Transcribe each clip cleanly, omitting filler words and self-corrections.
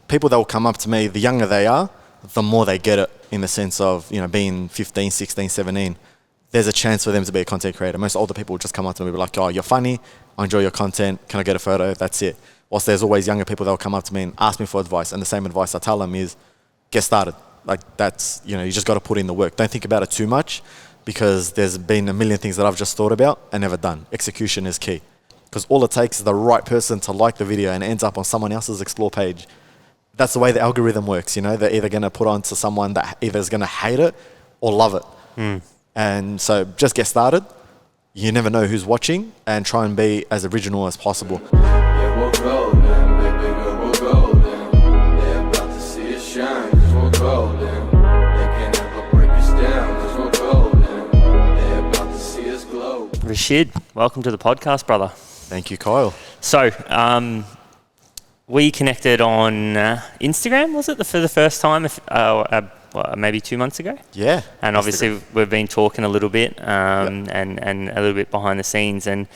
people that will come up to me, the younger they are, the more they get it, in the sense of, being 15, 16, 17. There's a chance for them to be a content creator. Most older people will just come up to me and be like, oh, you're funny, I enjoy your content, can I get a photo? That's it. Whilst there's always younger people that will come up to me and ask me for advice, and the same advice I tell them is, get started. Like, that's, you just got to put in the work. Don't think about it too much, because there's been a million things that I've just thought about and never done. Execution is key. Because all it takes is the right person to like the video and it ends up on someone else's explore page. That's the way the algorithm works, They're either going to put on to someone that either is going to hate it or love it. And so just get started. You never know who's watching, and try and be as original as possible. Yeah, we'll golden, baby girl, we'll golden. They're about to see us shine, cause we're golden. They can't ever break us down, cause we're golden. They're about to see us glow. Rachid, welcome to the podcast, brother. Thank you, Kyle. So, we connected on Instagram, was it, for the first time, maybe 2 months ago? Yeah. And obviously we've been talking a little bit and a little bit behind the scenes. And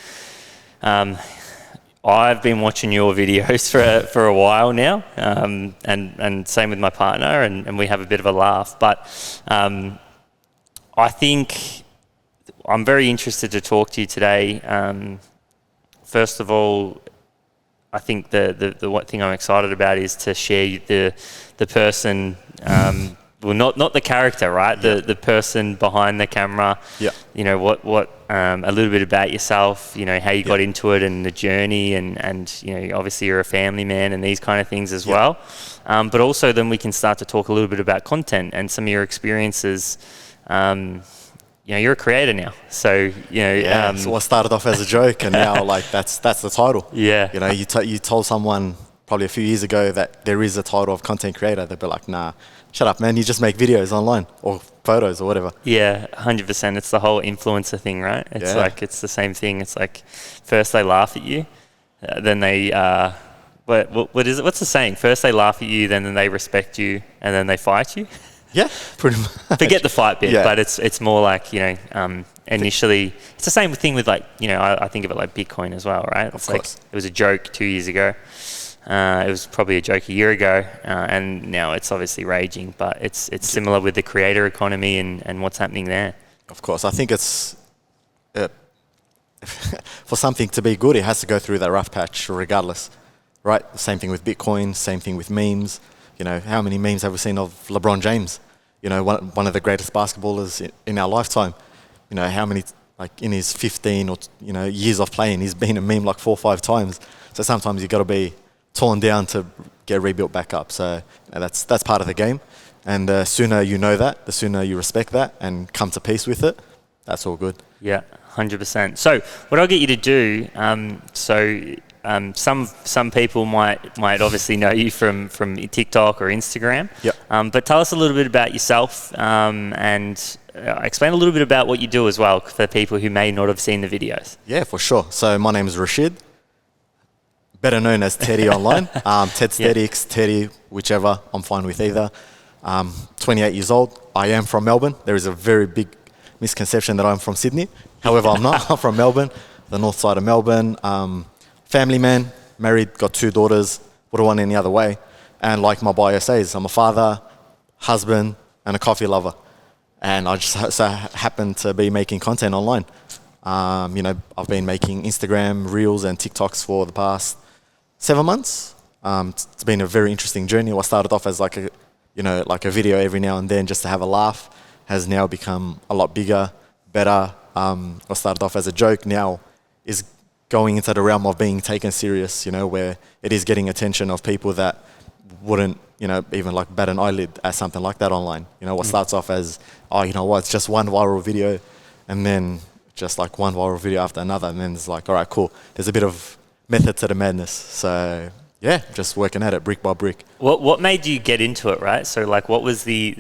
I've been watching your videos for a while now, and same with my partner, and we have a bit of a laugh. But I think I'm very interested to talk to you today. First of all, I think the one thing I'm excited about is to share the person, well, not the character, right? Yeah. The person behind the camera. Yeah. What a little bit about yourself. How you got into it and the journey, and obviously you're a family man and these kind of things as well. But also then we can start to talk a little bit about content and some of your experiences. You're a creator now, so So I started off as a joke, and now that's the title. Yeah. You told someone probably a few years ago that there is a title of content creator, they'd be like, nah, shut up, man. You just make videos online or photos or whatever. Yeah, 100%. It's the whole influencer thing, right? It's it's the same thing. It's like first they laugh at you, then they what is it? What's the saying? First they laugh at you, then they respect you, and then they fight you. Yeah, pretty much. Forget the fight bit, but it's more like, initially, it's the same thing with I think of it like Bitcoin as well, right? It's like, it was a joke 2 years ago. It was probably a joke a year ago, and now it's obviously raging, but it's similar with the creator economy and what's happening there. Of course, I think it's, for something to be good, it has to go through that rough patch regardless, right? Same thing with Bitcoin, same thing with memes. How many memes have we seen of LeBron James? One of the greatest basketballers in our lifetime. How many, in his 15 or years of playing, he's been a meme 4 or 5 times. So sometimes you got to be torn down to get rebuilt back up. So that's part of the game. And the sooner you know that, the sooner you respect that and come to peace with it, that's all good. Yeah, 100%. So what I'll get you to do, some people might obviously know you from TikTok or Instagram. Yep. But tell us a little bit about yourself, and explain a little bit about what you do as well for people who may not have seen the videos. Yeah, for sure. So my name is Rachid, better known as Teddy online. Tedthetics, Teddy, whichever, I'm fine with either. 28 years old. I am from Melbourne. There is a very big misconception that I'm from Sydney. However, I'm not. I'm from Melbourne, the north side of Melbourne. Family man, married, got 2 daughters, would have won any other way. And like my bio says, I'm a father, husband, and a coffee lover. And I just so happen to be making content online. I've been making Instagram Reels and TikToks for the past 7 months. It's been a very interesting journey. I started off as like a video every now and then just to have a laugh, has now become a lot bigger, better. I started off as a joke, now is going into the realm of being taken serious, where it is getting attention of people that wouldn't, even bat an eyelid at something like that online. What starts off as, it's just one viral video, and then just one viral video after another, and then it's all right, cool. There's a bit of method to the madness. So yeah, just working at it brick by brick. What made you get into it, right? So what was the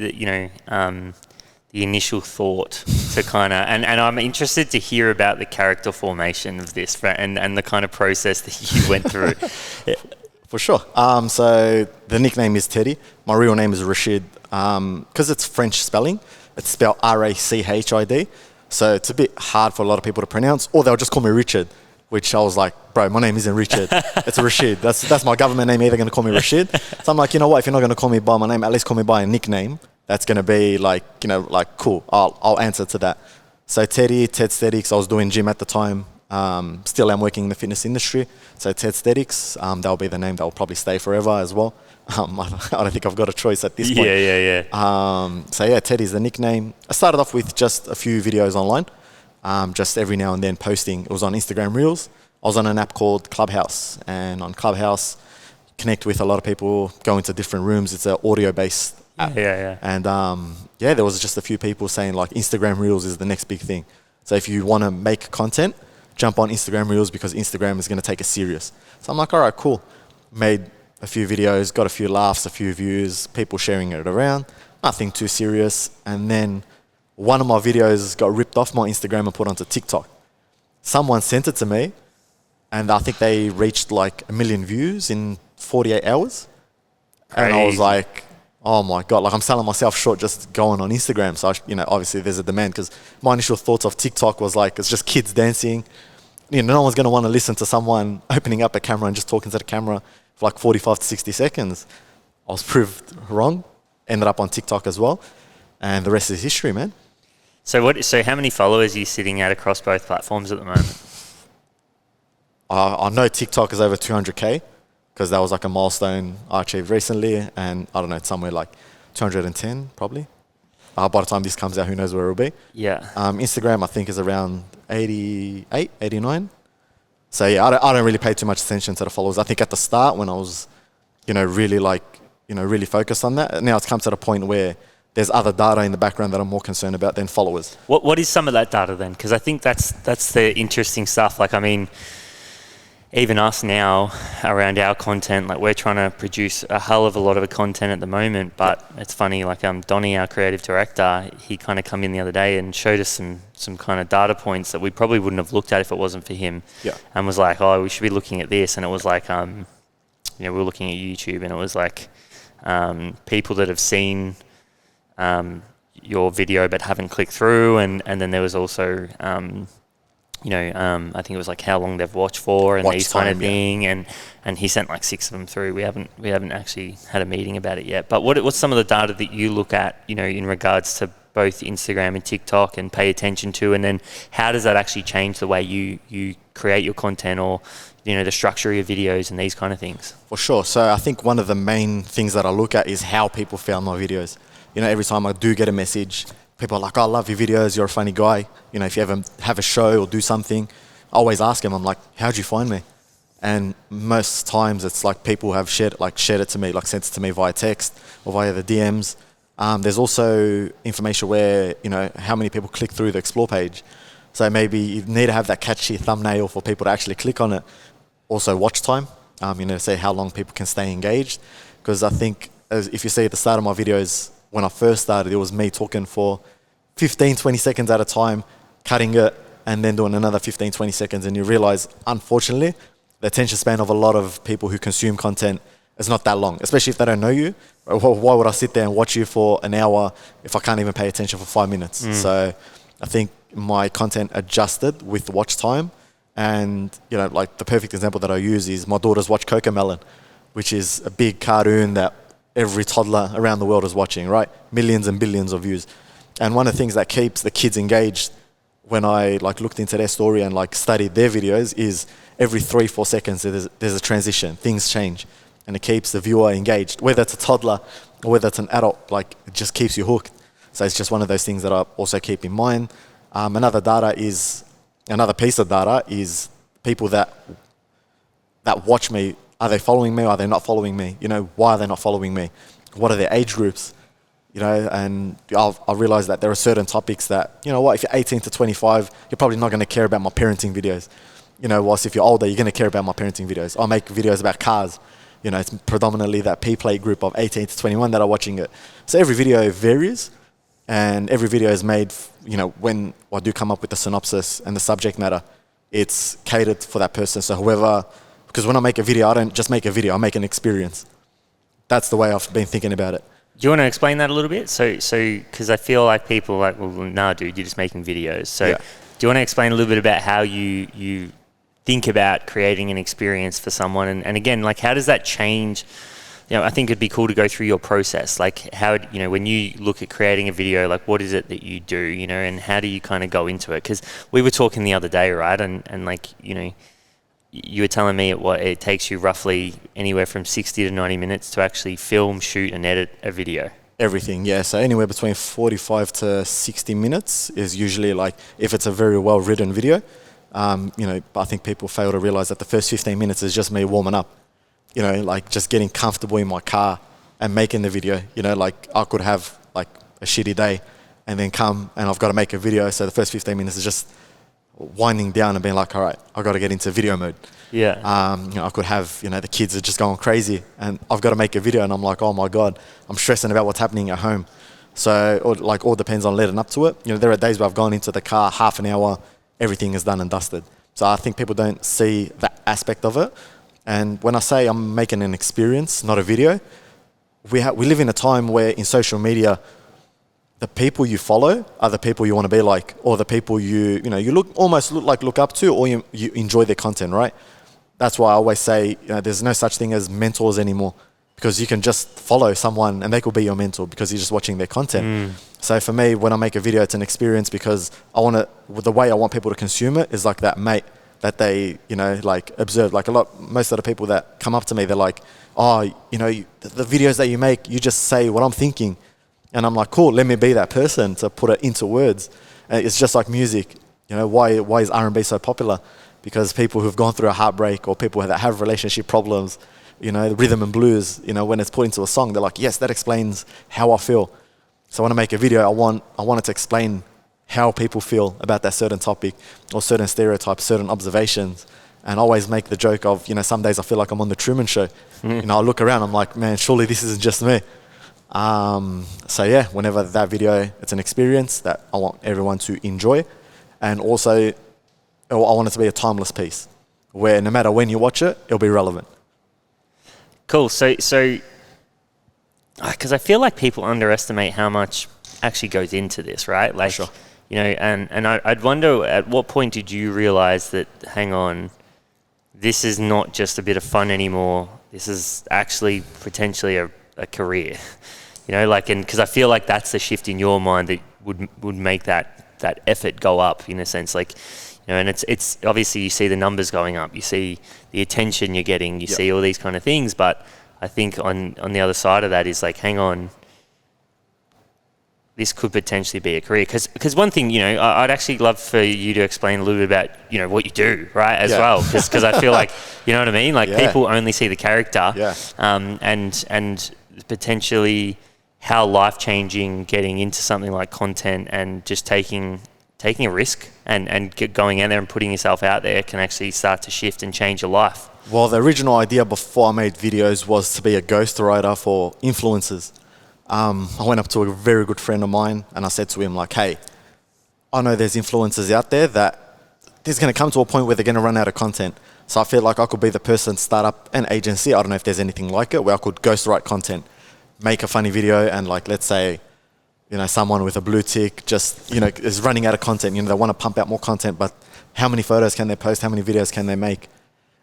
initial thought to kind of, and I'm interested to hear about the character formation of this, and the kind of process that you went through. For sure. So the nickname is Teddy. My real name is Rachid. Because it's French spelling, it's spelled Rachid. So it's a bit hard for a lot of people to pronounce, or they'll just call me Richard. which I was like, bro, my name isn't Richard. It's Rachid. That's my government name. Either going to call me Rachid. So I'm like, you know what? If you're not going to call me by my name, at least call me by a nickname. That's going to be like, you know, like cool. I'll answer to that. So Tedthetics. I was doing gym at the time. Still am working in the fitness industry. So Tedthetics, that'll be the name that will probably stay forever as well. I don't think I've got a choice at this point. So yeah, Teddy is the nickname. I started off with just a few videos online, just every now and then posting. It was on Instagram Reels. I was on an app called Clubhouse, and on Clubhouse, connect with a lot of people, go into different rooms. It's an audio-based app. And there was just a few people saying like Instagram Reels is the next big thing. So if you want to make content, jump on Instagram Reels because Instagram is going to take it serious. So I'm like, all right, cool. Made a few videos, got a few laughs, a few views, people sharing it around. Nothing too serious. And then one of my videos got ripped off my Instagram and put onto TikTok. Someone sent it to me, and I think they reached like 1 million views in 48 hours. Crazy. And I was like, oh my God, like I'm selling myself short just going on Instagram. So, obviously there's a demand, because my initial thoughts of TikTok was like, it's just kids dancing. No one's going to want to listen to someone opening up a camera and just talking to the camera for like 45 to 60 seconds. I was proved wrong. Ended up on TikTok as well. And the rest is history, man. So how many followers are you sitting at across both platforms at the moment? I know TikTok is over 200K, because that was like a milestone I achieved recently. And I don't know, it's somewhere like 210 probably. By the time this comes out, who knows where it'll be. Yeah. Instagram, I think, is around 88, 89. So yeah, I don't really pay too much attention to the followers. I think at the start when I was, really focused on that, now it's come to the point where there's other data in the background that I'm more concerned about than followers. What is some of that data then? Because I think that's the interesting stuff. Like, I mean, even us now around our content, like we're trying to produce a hell of a lot of content at the moment, but it's funny, like Donnie, our creative director, he kind of come in the other day and showed us some kind of data points that we probably wouldn't have looked at if it wasn't for him. Yeah. And was like, oh, we should be looking at this. And it was like, we were looking at YouTube, and it was like people that have seen your video but haven't clicked through, and then there was also I think it was like how long they've watched for and these kind of thing, and he sent like 6 of them through. We haven't actually had a meeting about it yet. But what's some of the data that you look at, in regards to both Instagram and TikTok and pay attention to, and then how does that actually change the way you create your content, or the structure of your videos and these kind of things? For sure. So I think one of the main things that I look at is how people found my videos. Every time I do get a message, people are like, oh, I love your videos, you're a funny guy. If you ever have a show or do something, I always ask them, I'm like, how'd you find me? And most times it's like people have shared it to me, like sent it to me via text or via the DMs. There's also information where, how many people click through the explore page. So maybe you need to have that catchy thumbnail for people to actually click on it. Also watch time, say how long people can stay engaged. Because I think if you see at the start of my videos, when I first started, it was me talking for 15, 20 seconds at a time, cutting it, and then doing another 15, 20 seconds. And you realize, unfortunately, the attention span of a lot of people who consume content is not that long, especially if they don't know you. Why would I sit there and watch you for an hour if I can't even pay attention for 5 minutes? So I think my content adjusted with watch time. And, like the perfect example that I use is my daughters watch Cocomelon, which is a big cartoon that every toddler around the world is watching, right? Millions and billions of views. And one of the things that keeps the kids engaged when I looked into their story and studied their videos is every 3-4 seconds there's a transition, things change, and it keeps the viewer engaged. Whether it's a toddler or whether it's an adult, it just keeps you hooked. So it's just one of those things that I also keep in mind. Another piece of data is people that watch me. Are they following me or are they not following me? Why are they not following me? What are their age groups? And I realized that there are certain topics that, if you're 18 to 25, you're probably not going to care about my parenting videos. Whilst if you're older, you're going to care about my parenting videos. I make videos about cars. It's predominantly that P-play group of 18 to 21 that are watching it. So every video varies, and every video is made, when I do come up with the synopsis and the subject matter, it's catered for that person. So whoever... Because when I make a video, I don't just make a video, I make an experience. That's the way I've been thinking about it. Do you want to explain that a little bit? So, because I feel like people are like, well, nah, dude, you're just making videos. So, do you want to explain a little bit about how you think about creating an experience for someone? And again, like, how does that change? You know, I think it'd be cool to go through your process. Like, how, you know, when you look at creating a video, like, what is it that you do, you know, and how do you kind of go into it? Because we were talking the other day, right? And like, you know, you were telling me it takes you roughly anywhere from 60 to 90 minutes to actually film, shoot, and edit a video. Everything, yeah. So anywhere between 45 to 60 minutes is usually, like, if it's a very well-written video. You know, I think people fail to realize that the first 15 minutes is just me warming up. You know, like, just getting comfortable in my car and making the video. You know, like, I could have, like, a shitty day and then come and I've got to make a video. So the first 15 minutes is just winding down and being like, all right, I've got to get into video mode. Yeah. You know, I could have, you know, the kids are just going crazy and I've got to make a video and I'm like, oh my God, I'm stressing about what's happening at home. So, all depends on leading up to it. You know, there are days where I've gone into the car, half an hour, everything is done and dusted. So I think people don't see that aspect of it. And when I say I'm making an experience, not a video, we live in a time where in social media, the people you follow are the people you want to be like, or the people you look up to, or you enjoy their content, right? That's why I always say, you know, there's no such thing as mentors anymore, because you can just follow someone and they could be your mentor because you're just watching their content. So for me, when I make a video, it's an experience because the way I want people to consume it is like that mate that they, you know, like observe. Like most of the people that come up to me, they're like, oh, you know, the videos that you make, you just say what I'm thinking. And I'm like, cool, let me be that person to put it into words. And it's just like music. You know, why is R&B so popular? Because people who've gone through a heartbreak or people that have relationship problems, you know, the rhythm and blues, you know, when it's put into a song, they're like, yes, that explains how I feel. So when I make a video, I want it to explain how people feel about that certain topic or certain stereotypes, certain observations. And I always make the joke of, you know, some days I feel like I'm on the Truman Show. You know, I look around, I'm like, man, surely this isn't just me. So yeah, whenever that video, it's an experience that I want everyone to enjoy. And also, I want it to be a timeless piece where no matter when you watch it, it'll be relevant. Cool. So, because I feel like people underestimate how much actually goes into this, right? Like, sure. You know, and I'd wonder, at what point did you realize that, hang on, this is not just a bit of fun anymore. This is actually potentially a career. You know, like, and because I feel like that's the shift in your mind that would make that effort go up, in a sense. Like, you know, and it's obviously you see the numbers going up, you see the attention you're getting, you see all these kind of things. But I think on the other side of that is like, hang on, this could potentially be a career. Because one thing, you know, I'd actually love for you to explain a little bit about, you know, what you do, right, as well. Because I feel like, you know what I mean? Like, people only see the character. And potentially how life-changing getting into something like content and just taking a risk and going out there and putting yourself out there can actually start to shift and change your life. Well, the original idea before I made videos was to be a ghostwriter for influencers. I went up to a very good friend of mine and I said to him, like, hey, I know there's influencers out there that there's going to come to a point where they're going to run out of content. So I feel like I could be the person, start up an agency. I don't know if there's anything like it, where I could ghostwrite content, make a funny video, and like, let's say, you know, someone with a blue tick just, you know, is running out of content. You know, they want to pump out more content, but how many photos can they post? How many videos can they make?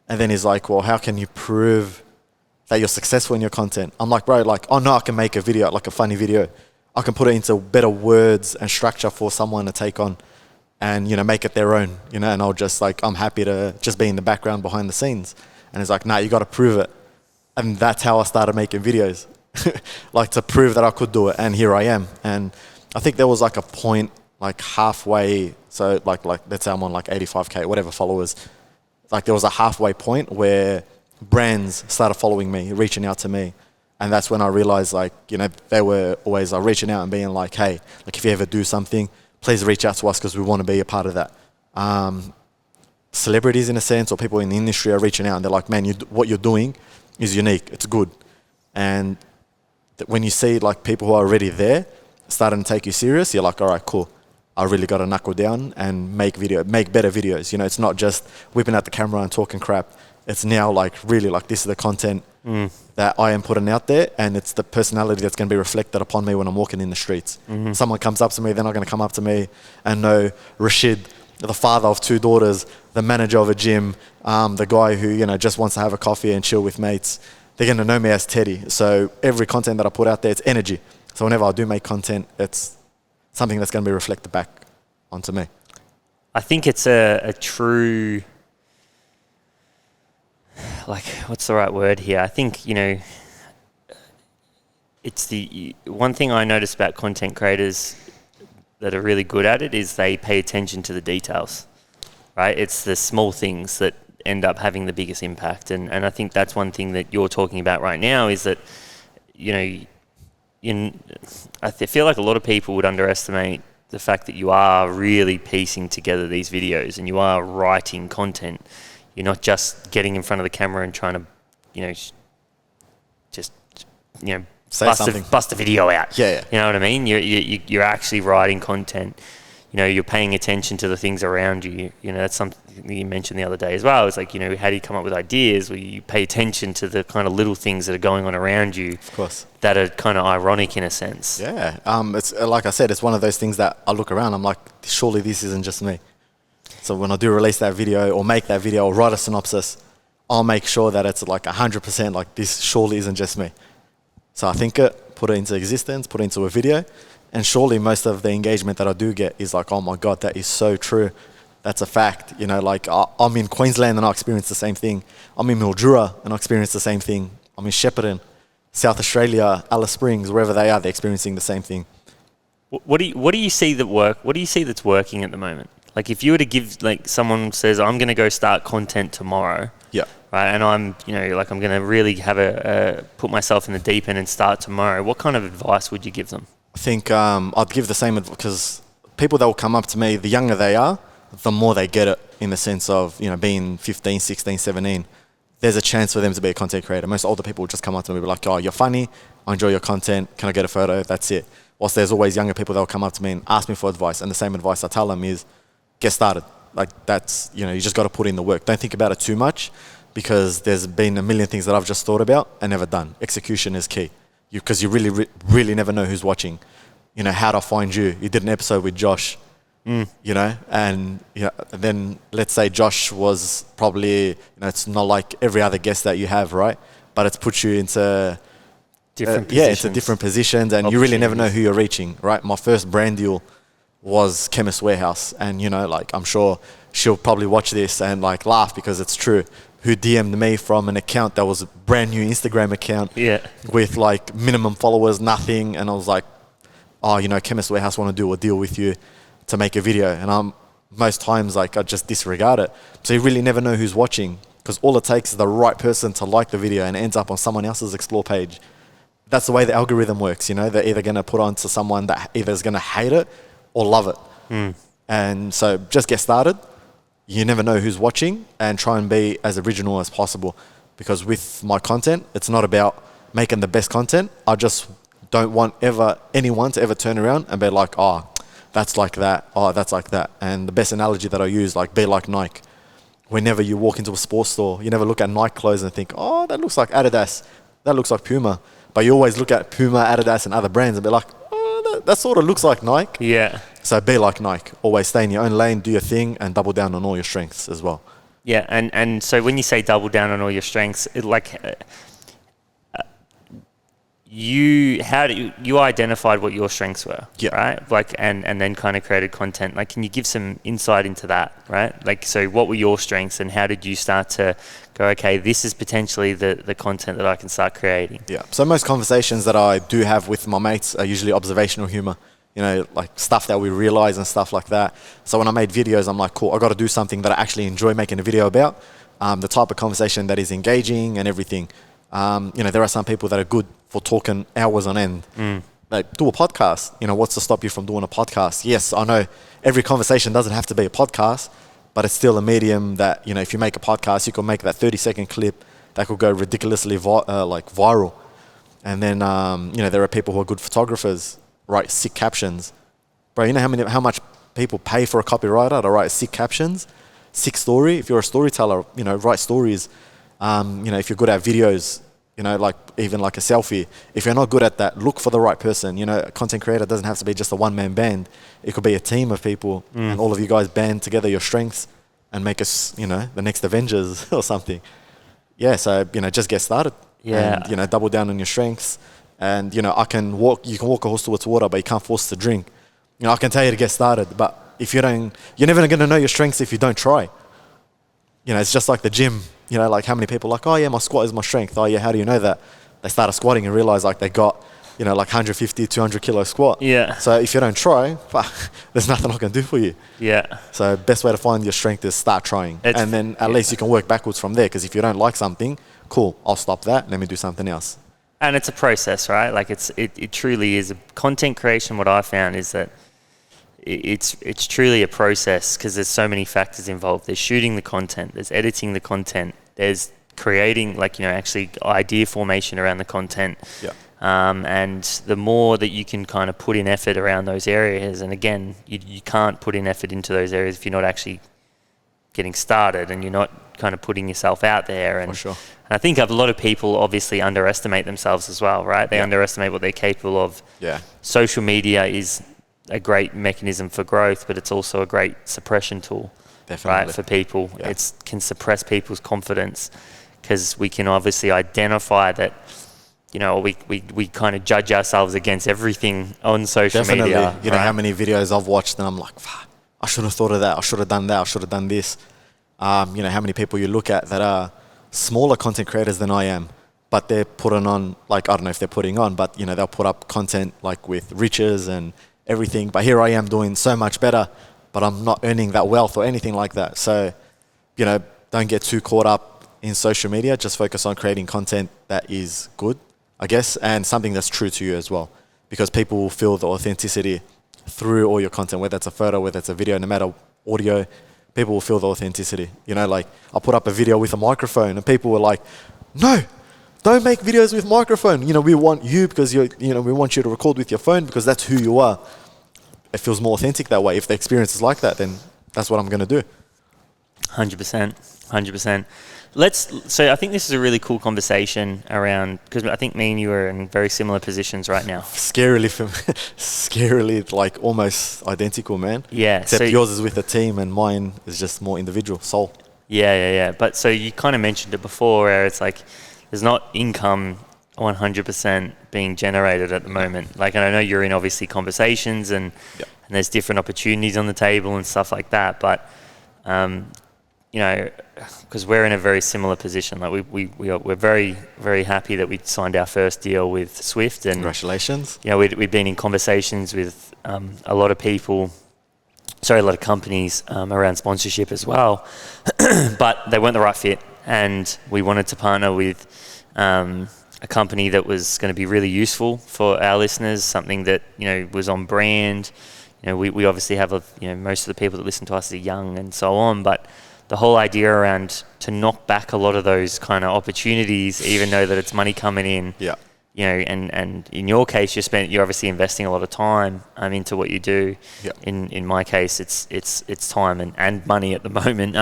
And then he's like, well, how can you prove that you're successful in your content? I'm like, bro, like, oh no, I can make a video, like a funny video. I can put it into better words and structure for someone to take on and, you know, make it their own, you know, and I'll just like, I'm happy to just be in the background behind the scenes. And he's like, nah, you got to prove it. And that's how I started making videos, like to prove that I could do it. And here I am. And I think there was like a point, like halfway. So like let's say I'm on like 85K, whatever followers. Like there was a halfway point where brands started following me, reaching out to me. And that's when I realized, like, you know, they were always reaching out and being like, hey, like if you ever do something, please reach out to us because we want to be a part of that. Celebrities in a sense, or people in the industry are reaching out and they're like, man, what you're doing is unique, it's good. And when you see like people who are already there starting to take you serious, you're like, all right, cool. I really got to knuckle down and make better videos. You know, it's not just whipping out the camera and talking crap. It's now like really like this is the content that I am putting out there, and it's the personality that's going to be reflected upon me when I'm walking in the streets. Someone comes up to me, they're not going to come up to me and know Rachid the father of 2 daughters, the manager of a gym, the guy who, you know, just wants to have a coffee and chill with mates. They're going to know me as Teddy. So every content that I put out there, it's energy. So whenever I do make content, it's something that's going to be reflected back onto me. I think it's a true, like, what's the right word here? I think, you know, it's the one thing I notice about content creators that are really good at it is they pay attention to the details, right? It's the small things that end up having the biggest impact. And I think that's one thing that you're talking about right now is that, you know, I feel like a lot of people would underestimate the fact that you are really piecing together these videos and you are writing content. You're not just getting in front of the camera and trying to, you know, just, you know, bust a video out. Yeah. You know what I mean? You're actually writing content. You know, you're paying attention to the things around you. You know, that's something you mentioned the other day as well. It's like, you know, how do you come up with ideas where you pay attention to the kind of little things that are going on around you? Of course. That are kind of ironic in a sense. Yeah. It's like I said, it's one of those things that I look around, I'm like, surely this isn't just me. So when I do release that video or make that video or write a synopsis, I'll make sure that it's like 100% like this surely isn't just me. So I think it, put it into existence, put it into a video, and surely most of the engagement that I do get is like, oh my God, that is so true. That's a fact. You know, like I'm in Queensland and I experience the same thing. I'm in Mildura and I experience the same thing. I'm in Shepparton, South Australia, Alice Springs, wherever they are, they're experiencing the same thing. What do you see What do you see that's working at the moment? Like if you were to give, like someone says, I'm going to go start content tomorrow. Yeah. Right. And I'm, you know, like I'm going to really have put myself in the deep end and start tomorrow. What kind of advice would you give them? I think I'd give the same, because people that will come up to me, the younger they are, the more they get it, in the sense of, you know, being 15, 16, 17, there's a chance for them to be a content creator. Most older people will just come up to me and be like, oh, you're funny, I enjoy your content, can I get a photo? That's it. Whilst there's always younger people that will come up to me and ask me for advice, and the same advice I tell them is, get started. Like that's, you know, you just got to put in the work. Don't think about it too much, because there's been a million things that I've just thought about and never done. Execution is key, because you really never know who's watching. You know, how to find you. You did an episode with Josh, you know, and you know, then let's say Josh was probably, you know, it's not like every other guest that you have, right? But it's put you into different positions. into different positions, and you really never know who you're reaching, right? My first brand deal was Chemist Warehouse, and you know, like I'm sure she'll probably watch this and like laugh because it's true. Who DM'd me from an account that was a brand new Instagram account, with like minimum followers, nothing, and I was like, oh, you know, Chemist Warehouse want to do a deal with you to make a video, and most times like I just disregard it. So you really never know who's watching, because all it takes is the right person to like the video and it ends up on someone else's explore page. That's the way the algorithm works, you know. They're either going to put on to someone that either is going to hate it or love it. And so just get started. You never know who's watching, and try and be as original as possible, because with my content, it's not about making the best content. I just don't want anyone to ever turn around and be like, oh, that's like that. Oh, that's like that. And the best analogy that I use, like, be like Nike. Whenever you walk into a sports store, you never look at Nike clothes and think, oh, that looks like Adidas. That looks like Puma. But you always look at Puma, Adidas, and other brands and be like, oh, that sort of looks like Nike. Yeah. So be like Nike. Always stay in your own lane, do your thing, and double down on all your strengths as well. Yeah, and so when you say double down on all your strengths, you identified what your strengths were, right? Like, and then kind of created content. Like, can you give some insight into that, right? Like, so what were your strengths, and how did you start to go, okay, this is potentially the content that I can start creating? Yeah. So most conversations that I do have with my mates are usually observational humor. You know, like stuff that we realize and stuff like that. So when I made videos, I'm like, cool, I got to do something that I actually enjoy making a video about. The type of conversation that is engaging and everything. You know, there are some people that are good for talking hours on end. Like, do a podcast. You know, what's to stop you from doing a podcast? Yes, I know every conversation doesn't have to be a podcast, but it's still a medium that, you know, if you make a podcast, you can make that 30-second clip that could go ridiculously viral. And then, you know, there are people who are good photographers, write sick captions. Bro, you know how much people pay for a copywriter to write sick captions? Sick story. If you're a storyteller, you know, write stories. You know, if you're good at videos, You know, like even like a selfie. If you're not good at that, look for the right person. You know, a content creator doesn't have to be just a one-man band. It could be a team of people, and all of you guys band together your strengths and make us, you know, the next Avengers or something. Yeah, so, you know, just get started. Yeah. And, you know, double down on your strengths. And, you know, you can walk a horse towards water, but you can't force it to drink. You know, I can tell you to get started, but if you don't, you're never going to know your strengths if you don't try. You know, it's just like the gym. You know, like how many people are like, oh yeah, my squat is my strength. Oh yeah, how do you know that? They started squatting and realize like they got, you know, like 150, 200 kilo squat. Yeah. So if you don't try, there's nothing I can do for you. Yeah. So best way to find your strength is start trying. And then at least you can work backwards from there. Because if you don't like something, cool, I'll stop that. Let me do something else. And it's a process, right? Like it truly is. Content creation, what I found is that it's truly a process because there's so many factors involved. There's shooting the content, there's editing the content, there's creating, like, you know, actually idea formation around the content. Yeah. And the more that you can kind of put in effort around those areas, and again, you can't put in effort into those areas if you're not actually getting started and you're not kind of putting yourself out there. And, For sure. and I think a lot of people obviously underestimate themselves as well, right? They underestimate what they're capable of. Yeah. Social media is a great mechanism for growth, but it's also a great suppression tool. Definitely. Right, for people. Yeah. It can suppress people's confidence because we can obviously identify that, you know, we kind of judge ourselves against everything on social media. You know, how many videos I've watched and I'm like, I should have thought of that. I should have done that. I should have done this. You know, how many people you look at that are smaller content creators than I am, but they're putting on, like, I don't know if they're putting on, but, you know, they'll put up content like with riches and everything. But here I am doing so much better, but I'm not earning that wealth or anything like that. So, you know, don't get too caught up in social media. Just focus on creating content that is good, I guess, and something that's true to you as well. Because people will feel the authenticity through all your content, whether it's a photo, whether it's a video, no matter audio, people will feel the authenticity. You know, like I put up a video with a microphone and people were like, no, don't make videos with microphone. You know, we want you because we want you to record with your phone because that's who you are. It feels more authentic that way. If the experience is like that, then that's what I'm going to do. 100%. So I think this is a really cool conversation around, because I think me and you are in very similar positions right now. Scarily, like almost identical, man. Yeah. Except yours is with a team and mine is just more individual, soul. Yeah. But so you kind of mentioned it before where it's like there's not income 100% being generated at the moment. Like, and I know you're in obviously conversations and there's different opportunities on the table and stuff like that. But, you know, because we're in a very similar position. Like we're very, very happy that we signed our first deal with Swift. And congratulations. You know, we've been in conversations with a lot of companies around sponsorship as well. But they weren't the right fit. And we wanted to partner with a company that was going to be really useful for our listeners, something that, you know, was on brand. You know, we obviously have most of the people that listen to us are young and so on, but the whole idea around to knock back a lot of those kind of opportunities, even though that it's money coming in. Yeah. You know, and in your case, you're obviously investing a lot of time into what you do. Yeah. In my case, it's time and money at the moment.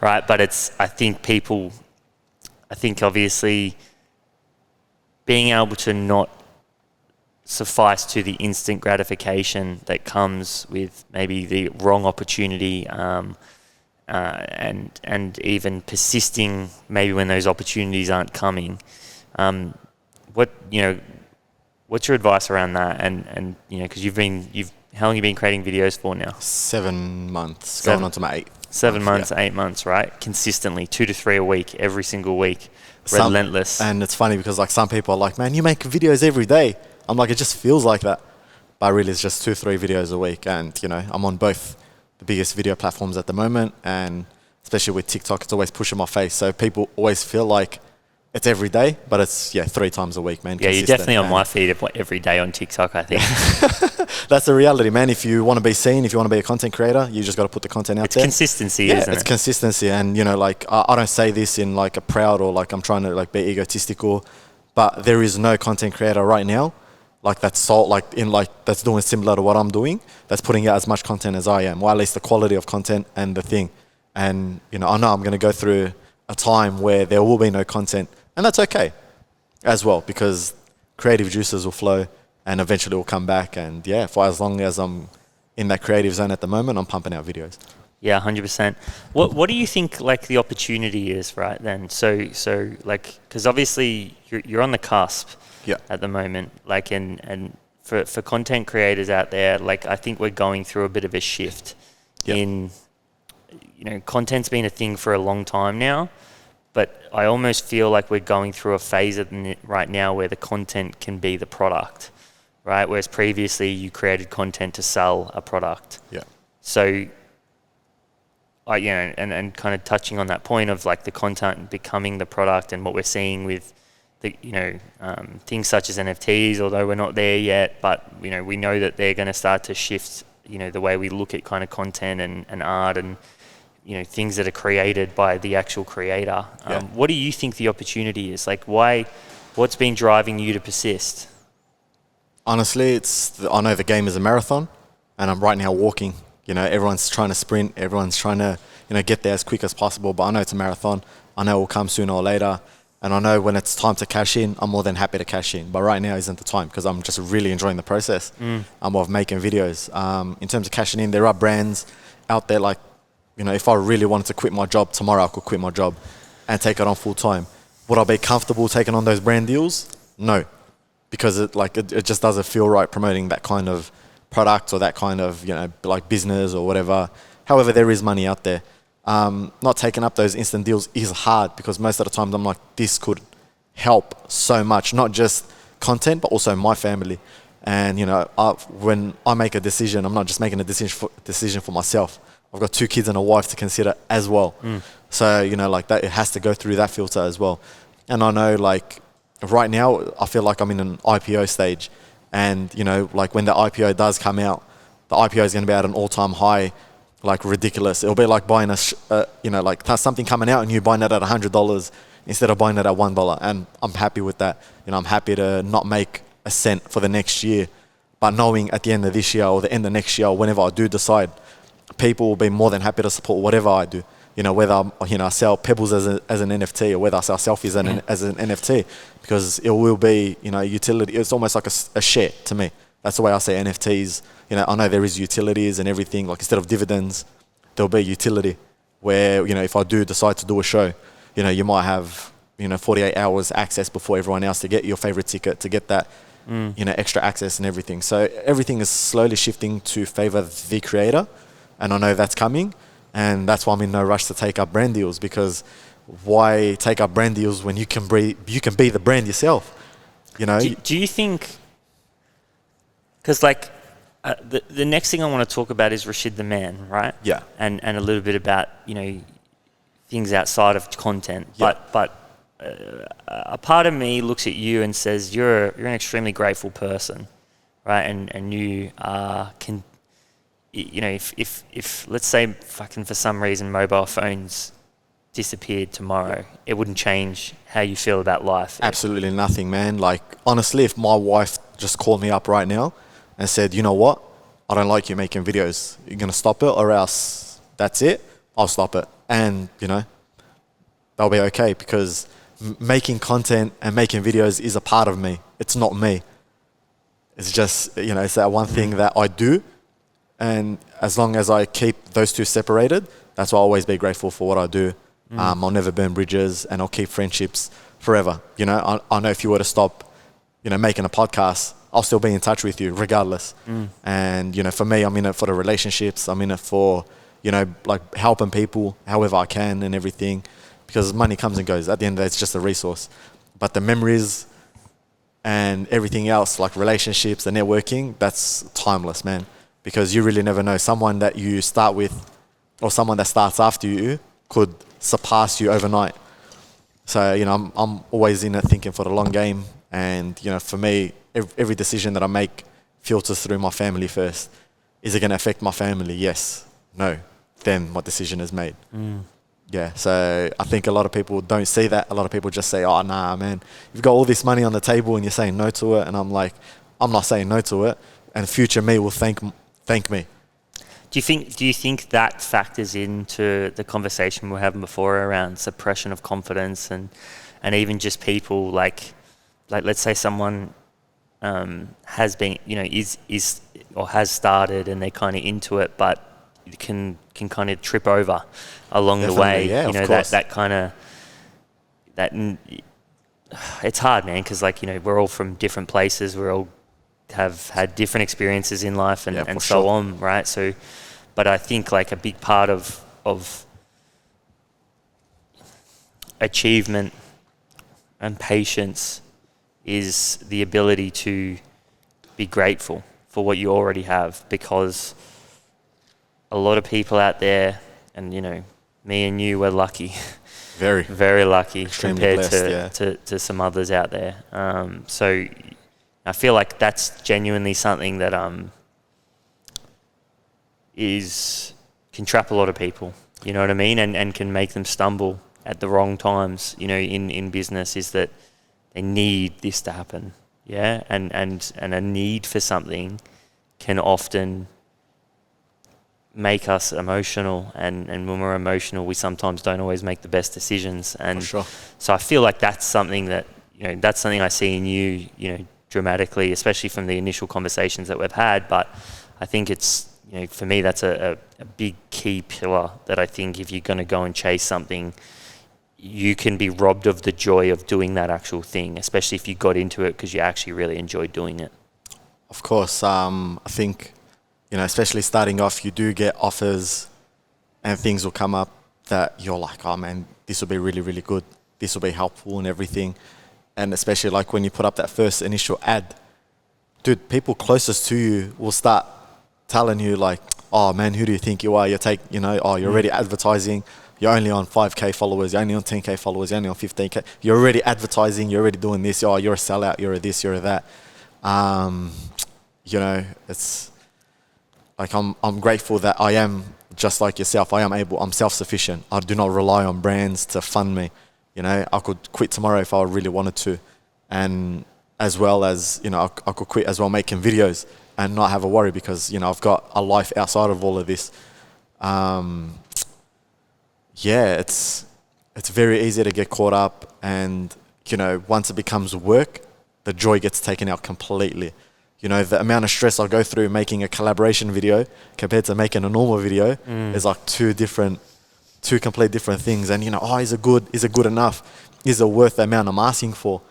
Right. But I think obviously being able to not suffice to the instant gratification that comes with maybe the wrong opportunity, and even persisting maybe when those opportunities aren't coming. What's your advice around that? And you know, because how long have you been creating videos for now? 7 months, going on to my 8th. 7 months, 8 months, right? Consistently, 2 to 3 a week, every single week, relentless. And it's funny because like some people are like, man, you make videos every day. I'm like, it just feels like that. But really, it's just 2-3 videos a week. And, you know, I'm on both the biggest video platforms at the moment. And especially with TikTok, it's always pushing my face. So people always feel like it's every day, but it's, 3 times a week, man. Yeah, you're definitely on my feed of every day on TikTok, I think. That's the reality, man. If you want to be seen, if you want to be a content creator, you just got to put the content out there. It's consistency, isn't it? It's consistency. And, you know, like, I don't say this in like a proud or like I'm trying to like be egotistical, but there is no content creator right now like that's that's doing similar to what I'm doing, that's putting out as much content as I am, or at least the quality of content and the thing. And, you know I'm going to go through a time where there will be no content, and that's okay. as well, because creative juices will flow and eventually will come back. And yeah, for as long as I'm in that creative zone at the moment, I'm pumping out videos. Yeah, 100%. What do you think like the opportunity is right then? So like, because obviously you're on the cusp Yeah. at the moment, like, and for content creators out there, like I think we're going through a bit of a shift in, you know, content's been a thing for a long time now, but I almost feel like we're going through a phase right now where the content can be the product, right? Whereas previously you created content to sell a product. Yeah. So, and kind of touching on that point of like the content becoming the product, and what we're seeing with the, you know, things such as NFTs, although we're not there yet, but, you know, we know that they're going to start to shift, you know, the way we look at kind of content and art and, you know, things that are created by the actual creator. What do you think the opportunity is? Like, what's been driving you to persist? Honestly, I know the game is a marathon, and I'm right now walking. You know, everyone's trying to sprint, everyone's trying to, you know, get there as quick as possible, but I know it's a marathon. I know it will come sooner or later, and I know when it's time to cash in, I'm more than happy to cash in. But right now isn't the time, because I'm just really enjoying the process of making videos. In terms of cashing in, there are brands out there, like, you know, if I really wanted to quit my job tomorrow, I could quit my job and take it on full time. Would I be comfortable taking on those brand deals? No, because it just doesn't feel right promoting that kind of product or that kind of, you know, like business or whatever. However, there is money out there. Not taking up those instant deals is hard, because most of the times I'm like, this could help so much, not just content, but also my family. And, you know, when I make a decision, I'm not just making a decision for myself. I've got 2 kids and a wife to consider as well. So, you know, like that, it has to go through that filter as well. And I know, like, right now, I feel like I'm in an IPO stage. And, you know, like when the IPO does come out, the IPO is going to be at an all-time high, like ridiculous. It'll be like buying you know, like something coming out and you buying it at $100 instead of buying it at $1. And I'm happy with that. You know, I'm happy to not make a cent for the next year, but knowing at the end of this year or the end of next year, whenever I do decide, people will be more than happy to support whatever I do. You know, whether, you know, I sell pebbles as an NFT, or whether I sell selfies as an NFT, because it will be, you know, utility. It's almost like a share to me. That's the way I say NFTs. You know, I know there is utilities and everything. Like, instead of dividends, there'll be utility where, you know, if I do decide to do a show, you know, you might have, you know, 48 hours access before everyone else to get your favorite ticket, to get that, you know, extra access and everything. So everything is slowly shifting to favor the creator. And I know that's coming. And that's why I'm in no rush to take up brand deals, because why take up brand deals when you can be the brand yourself? You know? Do you think, because like the next thing I want to talk about is Rachid the man, right? Yeah. And a little bit about, you know, things outside of content. Yeah. But a part of me looks at you and says you're an extremely grateful person, right? And you can. You know, if let's say fucking for some reason mobile phones disappeared tomorrow, it wouldn't change how you feel about life. Absolutely nothing, man. Like, honestly, if my wife just called me up right now and said, you know what, I don't like you making videos, you're going to stop it, or else that's it, I'll stop it. And, you know, that'll be okay, because making content and making videos is a part of me. It's not me. It's just, you know, it's that one thing that I do. And as long as I keep those two separated, that's why I'll always be grateful for what I do. I'll never burn bridges, and I'll keep friendships forever. You know, I know if you were to stop, you know, making a podcast, I'll still be in touch with you regardless. And, you know, for me, I'm in it for the relationships. I'm in it for, you know, like helping people however I can and everything, because money comes and goes. At the end of the day, it's just a resource. But the memories and everything else, like relationships and networking, that's timeless, man. Because you really never know. Someone that you start with or someone that starts after you could surpass you overnight. So, you know, I'm always in it thinking for the long game. And, you know, for me, every decision that I make filters through my family first. Is it going to affect my family? Yes. No. Then my decision is made. Yeah. So I think a lot of people don't see that. A lot of people just say, oh, nah, man, you've got all this money on the table and you're saying no to it. And I'm like, I'm not saying no to it. And future me will thank me. Do you think that factors into the conversation we were having before around suppression of confidence and even just people like like let's say someone has been, is or has started and they're kind of into it, but can kind of trip over along the way. Yeah, of course. that kind of it's hard, man, because we're all from different places. We're all have had different experiences in life and so on, right? So, but I think a big part of achievement and patience is the ability to be grateful for what you already have, because a lot of people out there, and me and you, we're lucky. Very, very lucky extremely compared to some others out there. So I feel like that's genuinely something that can trap a lot of people. You know what I mean? And can make them stumble at the wrong times. In business, is that they need this to happen. Yeah, and a need for something can often make us emotional, and when we're emotional, we sometimes don't always make the best decisions. And so I feel like that's something that that's something I see in you, dramatically, especially from the initial conversations that we've had. But I think it's for me, that's a big key pillar that I think if you're going to go and chase something, you can be robbed of the joy of doing that actual thing, especially if you got into it because you actually really enjoyed doing it. Of course, I think, especially starting off, you do get offers and things will come up that you're like, oh man, this will be really, really good. This will be helpful and everything. And especially when you put up that first initial ad, dude, people closest to you will start telling you oh man, who do you think you are? You're already advertising. You're only on 5K followers. You're only on 10K followers. You're only on 15K. You're already advertising. You're already doing this. Oh, you're a sellout. You're a this. You're a that. It's I'm grateful that I am just like yourself. I'm self-sufficient. I do not rly on brands to fund me. I could quit tomorrow if I really wanted to. And as well as, I could quit as well making videos and not have a worry because, I've got a life outside of all of this. It's very easy to get caught up, and once it becomes work, the joy gets taken out completely. The amount of stress I go through making a collaboration video compared to making a normal video is two complete different things. And is it good enough? Is it worth the amount I'm asking for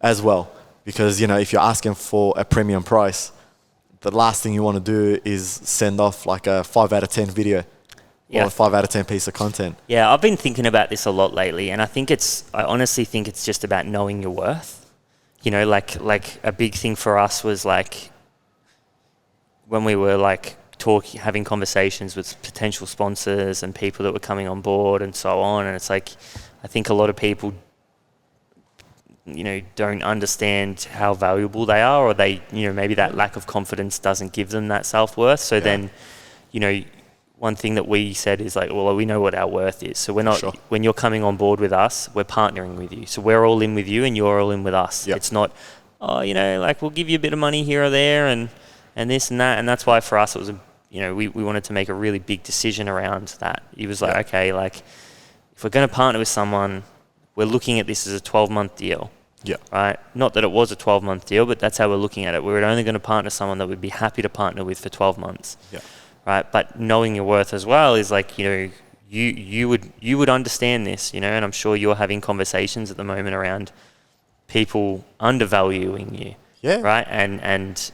as well? Because if you're asking for a premium price, the last thing you want to do is send off a 5 out of 10 video. Or a 5 out of 10 piece of content. Yeah, I've been thinking about this a lot lately, and I honestly think it's just about knowing your worth. A big thing for us was when we were having conversations with potential sponsors and people that were coming on board and so on, and it's I think a lot of people don't understand how valuable they are, or they maybe that lack of confidence doesn't give them that self-worth. So then one thing that we said is well, we know what our worth is. So we're not, when you're coming on board with us, we're partnering with you. So we're all in with you and you're all in with us. Yep. It's not, we'll give you a bit of money here or there and this and that. And that's why for us, it was, we wanted to make a really big decision around that. It was okay, if we're going to partner with someone, we're looking at this as a 12-month deal. Yeah. Right. Not that it was a 12-month deal, but that's how we're looking at it. We're only going to partner with someone that we'd be happy to partner with for 12 months. Yeah. Right, but knowing your worth as well is you would understand this, and I'm sure you're having conversations at the moment around people undervaluing you, right, and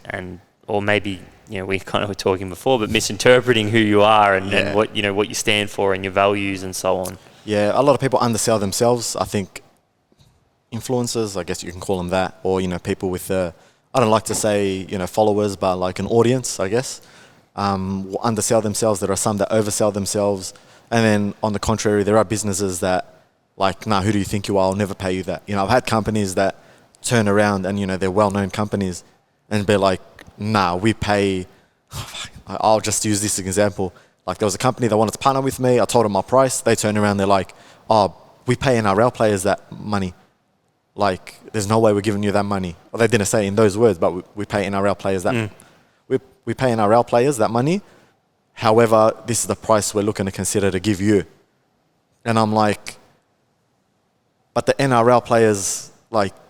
or maybe we kind of were talking before, but misinterpreting who you are and what what you stand for and your values and so on. Yeah, a lot of people undersell themselves. I think influencers, I guess you can call them that, or people with I don't like to say followers, but an audience, I guess. Will undersell themselves. There are some that oversell themselves, and then on the contrary, there are businesses that nah, who do you think you are? I'll never pay you that. I've had companies that turn around and they're well-known companies and be nah, we pay. I'll just use this example. There was a company that wanted to partner with me. I told them my price. They turn around. They're oh, we pay NRL players that money. There's no way we're giving you that money. Well, they didn't say it in those words, but we pay NRL players that. We pay NRL players that money. However, this is the price we're looking to consider to give you. And I'm but the NRL players,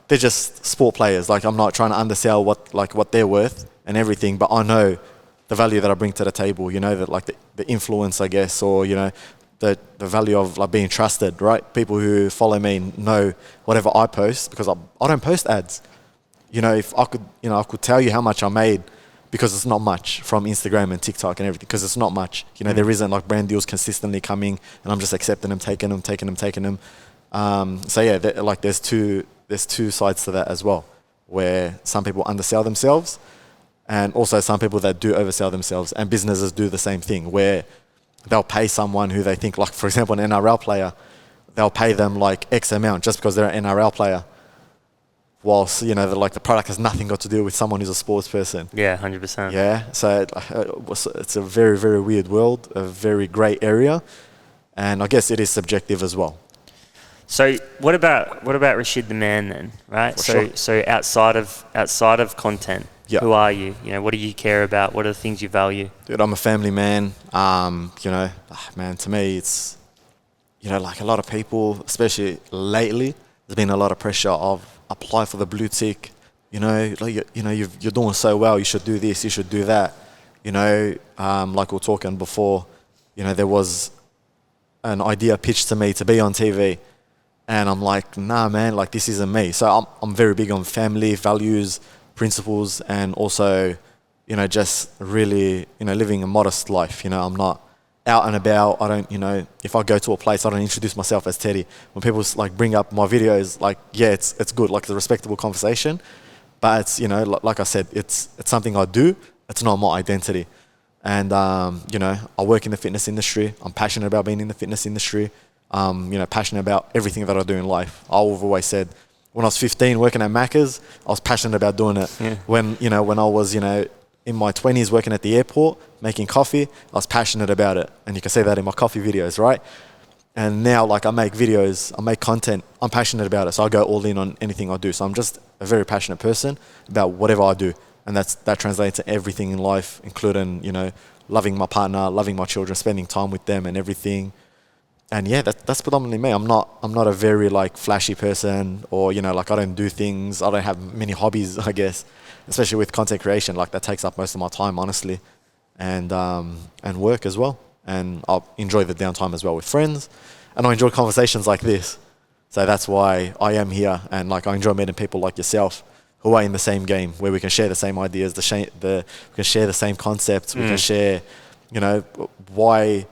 they're just sport players. Like, I'm not trying to undersell what they're worth and everything, but I know the value that I bring to the table, you know, that like the influence, I guess, or, you know, the value of like being trusted, right? People who follow me know whatever I post, because I don't post ads. You know, if I could, you know, I could tell you how much I made, because it's not much from Instagram and TikTok and everything, because it's not much. You know, there isn't like brand deals consistently coming, and I'm just accepting them, taking them. So yeah, like there's two sides to that as well, where some people undersell themselves, and also some people that do oversell themselves, and businesses do the same thing, where they'll pay someone who they think, like for example, an NRL player, they'll pay them like X amount just because they're an NRL player, whilst, you know, the product has nothing got to do with someone who's a sports person. Yeah, 100%. Yeah, so it's a very, very weird world, a very grey area, and I guess it is subjective as well. So what about Rachid the man then, right? So outside of content, who are you? You know, what do you care about? What are the things you value? Dude, I'm a family man. You know, man, to me, it's, you know, like a lot of people, especially lately, there's been a lot of pressure of apply for the blue tick. You know, like, you know, you're doing so well. You should do this. You should do that. You know, like we were talking before, you know, there was an idea pitched to me to be on TV. And I'm like, nah, man, like this isn't me. So I'm very big on family, values, principles, and also, you know, just really, you know, living a modest life. You know, I'm not out and about. I don't, you know, if I go to a place, I don't introduce myself as Teddy. When people like bring up my videos, like, yeah, it's good, like it's a respectable conversation. But it's, you know, like I said, it's something I do. It's not my identity. And, you know, I work in the fitness industry. I'm passionate about being in the fitness industry. You know, passionate about everything that I do in life. I've always said, when I was 15 working at Macca's, I was passionate about doing it. Yeah. When I was, you know, in my 20s working at the airport, making coffee, I was passionate about it. And you can see that in my coffee videos, right? And now, like, I make videos, I make content, I'm passionate about it. So I go all in on anything I do. So I'm just a very passionate person about whatever I do. And that translates to everything in life, including, you know, loving my partner, loving my children, spending time with them and everything. And yeah, that's predominantly me. I'm not a very like flashy person, or, you know, like I don't do things. I don't have many hobbies, I guess, especially with content creation. Like that takes up most of my time, honestly, and work as well. And I'll enjoy the downtime as well with friends, and I enjoy conversations like this. So that's why I am here, and like I enjoy meeting people like yourself who are in the same game, where we can share the same ideas, we can share the same concepts, we can share, you know, why,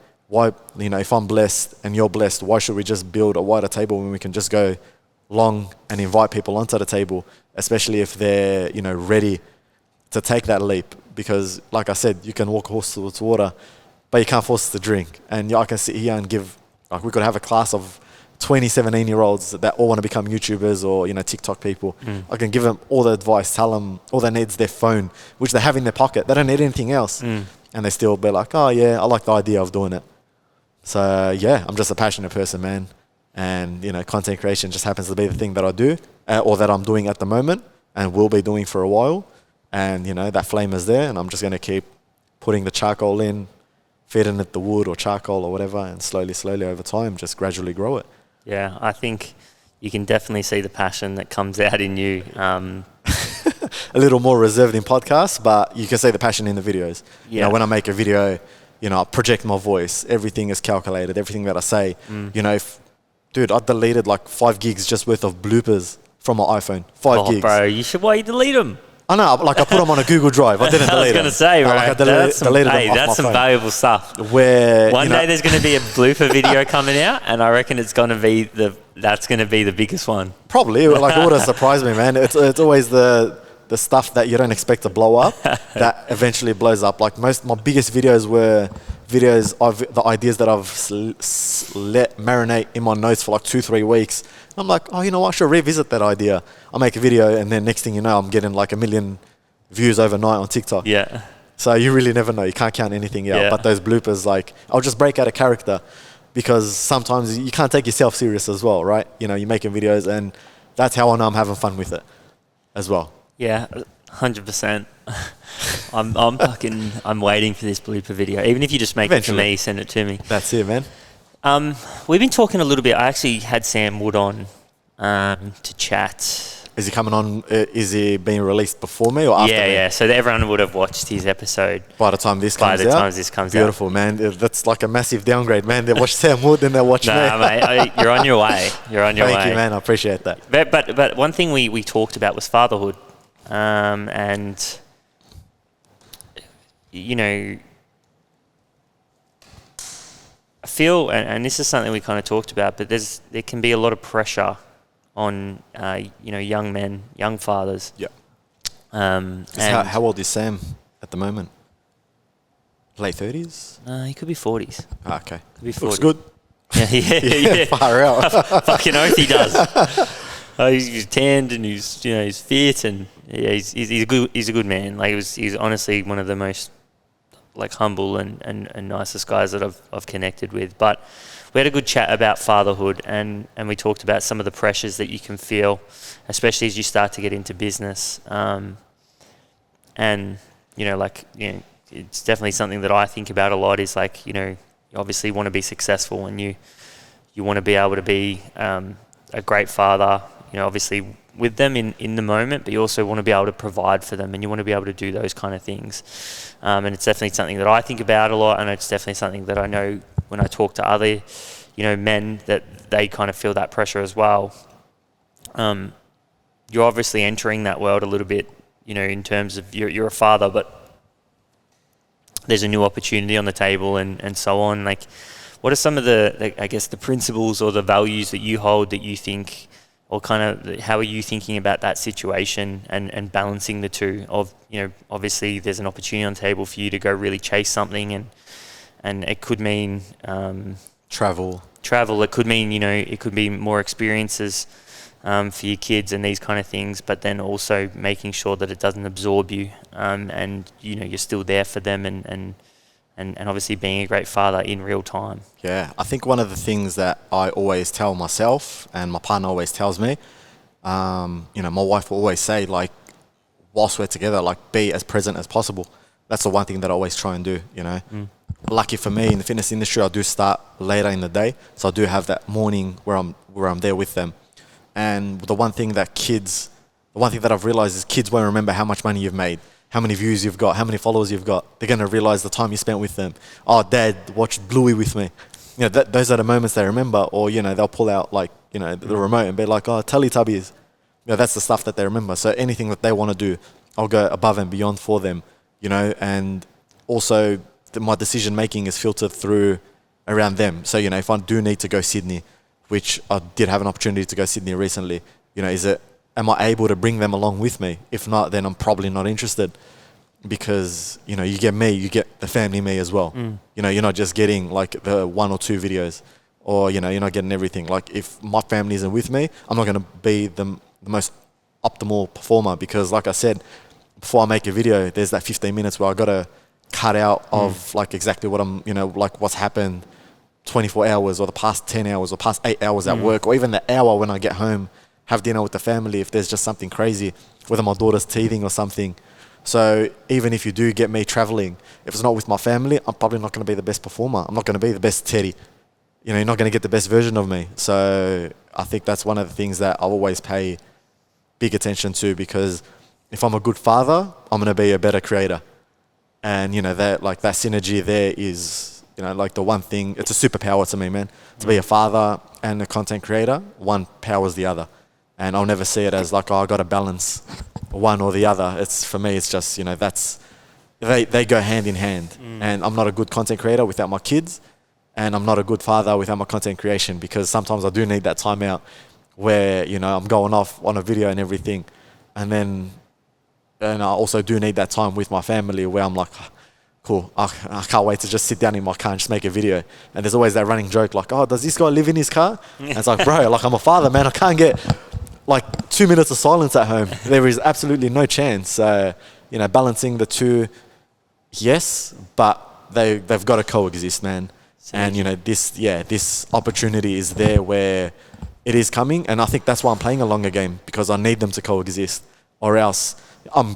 you know, if I'm blessed and you're blessed, why should we just build a wider table when we can just go long and invite people onto the table, especially if they're, you know, ready to take that leap? Because like I said, you can walk a horse towards water, but you can't force it to drink. And I can sit here and give, like, we could have a class of 20, 17-year-olds that all want to become YouTubers or, you know, TikTok people. I can give them all the advice, tell them all they need is their phone, which they have in their pocket. They don't need anything else. And they still be like, oh yeah, I like the idea of doing it. So yeah, I'm just a passionate person, man. And, you know, content creation just happens to be the thing that I do, or that I'm doing at the moment and will be doing for a while. And, you know, that flame is there, and I'm just going to keep putting the charcoal in, feeding it the wood or charcoal or whatever, and slowly over time, just gradually grow it. Yeah, I think you can definitely see the passion that comes out in you. A little more reserved in podcasts, but you can see the passion in the videos. Yeah. You know, when I make a video, you know, I project my voice. Everything is calculated. Everything that I say. You know, dude, I deleted like 5 gigs just worth of bloopers from my iPhone. 5 gigs. Bro, why you delete them? I know, like I put them on a Google Drive. I didn't delete them. I was going to say, right? Like I deleted them off that's my some phone. valuable stuff. Where one day there's going to be a blooper video coming out, and I reckon it's going to be that's going to be the biggest one. Probably, like it would have surprised me, man. It's always the stuff that you don't expect to blow up that eventually blows up. Like my biggest videos were videos of the ideas that I've let marinate in my notes for like 2-3 weeks. And I'm like, oh, you know what? I should revisit that idea. I make a video, and then next thing you know, I'm getting like 1 million views overnight on TikTok. Yeah. So you really never know. You can't count anything out. Yeah. But those bloopers, like, I'll just break out a character, because sometimes you can't take yourself serious as well, right? You know, you're making videos, and that's how I know I'm having fun with it as well. Yeah, 100%. I'm waiting for this blooper video. Even if you just make eventually. It for me, send it to me. That's it, man. We've been talking a little bit. I actually had Sam Wood on to chat Is he coming on? Is he being released before me or after me? Yeah. So that everyone would have watched his episode By the time this by comes the out? time this comes out. Beautiful, man. That's like a massive downgrade, man. They watch Sam Wood, then they watch me. Nah, mate, you're on your way. You're on your way. Thank you, man. I appreciate that. But one thing we talked about was fatherhood, and you know, I feel, and this is something we kind of talked about, but there can be a lot of pressure on young men, young fathers. Yeah. And How old is Sam at the moment? Late 30s? he could be 40s. Ah, okay. Could be 40s. Looks good. Yeah. Far out. Fucking oath he does. He's tanned and he's fit and he's a good man. Like he's honestly one of the most like humble and nicest guys that I've connected with. But we had a good chat about fatherhood and we talked about some of the pressures that you can feel, especially as you start to get into business. And it's definitely something that I think about a lot is like, you obviously want to be successful and you want to be able to be a great father, obviously with them in the moment, but you also want to be able to provide for them and you want to be able to do those kind of things. And it's definitely something that I think about a lot, and it's definitely something that I know when I talk to other, men, that they kind of feel that pressure as well. You're obviously entering that world a little bit, in terms of you're a father, but there's a new opportunity on the table and so on. Like, what are some of the principles or the values that you hold that you think, or kind of how are you thinking about that situation and balancing the two of, obviously there's an opportunity on the table for you to go really chase something and it could mean Travel. It could mean, it could be more experiences for your kids and these kind of things, but then also making sure that it doesn't absorb you and, you're still there for them and obviously being a great father in real time. Yeah, I think one of the things that I always tell myself and my partner always tells me, my wife will always say, like, whilst we're together, like, be as present as possible. That's the one thing that I always try and do, Lucky for me, in the fitness industry, I do start later in the day, so I do have that morning where I'm there with them. And the one thing that I've realized is kids won't remember how much money you've made, how many views you've got, how many followers you've got. They're going to realize the time you spent with them. Oh, Dad watched Bluey with me. Those are the moments they remember. Or, they'll pull out the remote and be like, oh, Teletubbies. That's the stuff that they remember. So anything that they want to do, I'll go above and beyond for them, and also my decision making is filtered through around them. So, if I do need to go Sydney, which I did have an opportunity to go Sydney recently, am I able to bring them along with me? If not, then I'm probably not interested because, you get me, you get the family me as well. You're not just getting like the 1 or 2 videos or, you're not getting everything. Like if my family isn't with me, I'm not going to be the most optimal performer because like I said, before I make a video, there's that 15 minutes where I got to cut out of like exactly what I'm, like what's happened 24 hours or the past 10 hours or past 8 hours at work or even the hour when I get home, have dinner with the family if there's just something crazy, whether my daughter's teething or something. So even if you do get me traveling, if it's not with my family, I'm probably not going to be the best performer. I'm not going to be the best Teddy. You're not going to get the best version of me. So I think that's one of the things that I'll always pay big attention to because if I'm a good father, I'm going to be a better creator. And, that synergy there is, the one thing, it's a superpower to me, man. To be a father and a content creator, one powers the other. And I'll never see it as like, I got to balance one or the other. For me, it's just, they go hand in hand. And I'm not a good content creator without my kids. And I'm not a good father without my content creation because sometimes I do need that time out where, I'm going off on a video and everything. And I also do need that time with my family where I'm like, cool, I can't wait to just sit down in my car and just make a video. And there's always that running joke like, oh, does this guy live in his car? And it's like, bro, like I'm a father, man. I can't get like 2 minutes of silence at home. There is absolutely no chance. So, balancing the two, yes, but they've got to coexist, man. And, this opportunity is there where it is coming. And I think that's why I'm playing a longer game because I need them to coexist or else I'm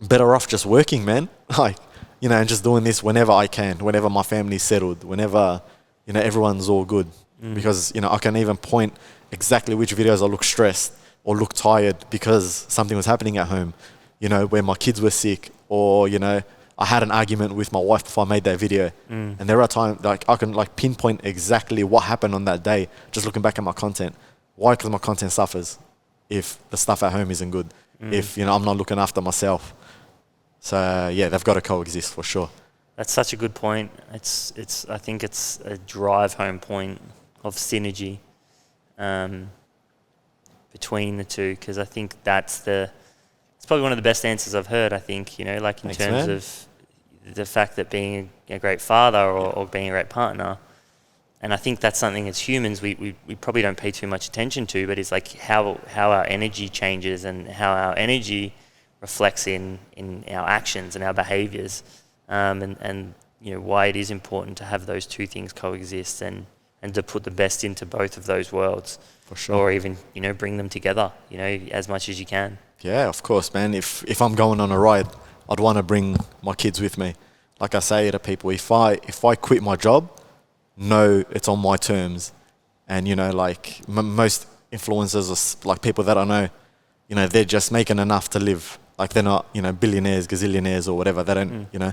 better off just working, man. Like, and just doing this whenever I can, whenever my family's settled, whenever, everyone's all good. Because, I can even point exactly which videos I look stressed or look tired because something was happening at home, you know, where my kids were sick, or, you know, I had an argument with my wife before I made that video. And there are times like I can like pinpoint exactly what happened on that day just looking back at my content. Why? Because my content suffers if the stuff at home isn't good, if, you know, I'm not looking after myself. So yeah, they've got to coexist for sure. That's such a good point. I think it's a drive home point of synergy between the two, because I think it's probably one of the best answers I've heard, I think, you know, like in terms of the fact that being a great father or being a great partner. And I think that's something as humans we probably don't pay too much attention to, but it's like how our energy changes and how our energy reflects in our actions and our behaviors, and you know, why it is important to have those two things coexist and to put the best into both of those worlds. For sure. Or even, you know, bring them together, you know, as much as you can. Yeah, of course, man. If I'm going on a ride, I'd want to bring my kids with me. Like I say to people, if I quit my job, no, it's on my terms. And, you know, like most influencers or like people that I know, you know, they're just making enough to live. Like they're not, you know, billionaires, gazillionaires or whatever. They don't, you know,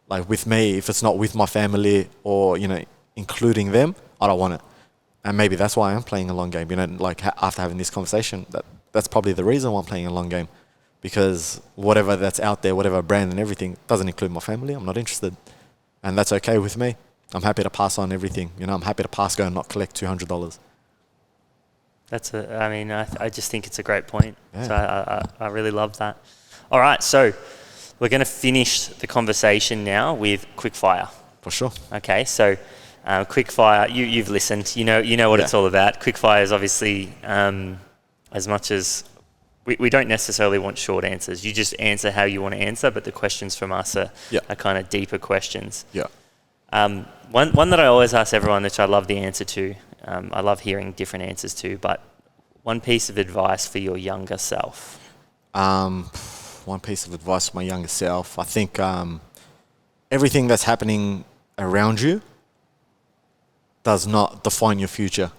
like with me, if it's not with my family or, you know, including them, I don't want it. And maybe that's why I'm playing a long game. You know, like after having this conversation, that's probably the reason why I'm playing a long game. Because whatever that's out there, whatever brand and everything, doesn't include my family. I'm not interested. And that's okay with me. I'm happy to pass on everything. You know, I'm happy to pass go and not collect $200. I just think it's a great point. Yeah. So I really love that. All right, so we're going to finish the conversation now with Quickfire. For sure. Okay, so Quickfire, you've listened. You know what it's all about. Quickfire is obviously, as much as we don't necessarily want short answers. You just answer how you want to answer, but the questions from us are kind of deeper questions. Yeah. One that I always ask everyone, which I love the answer to, I love hearing different answers to, but one piece of advice for your younger self. One piece of advice for my younger self. I think everything that's happening around you does not define your future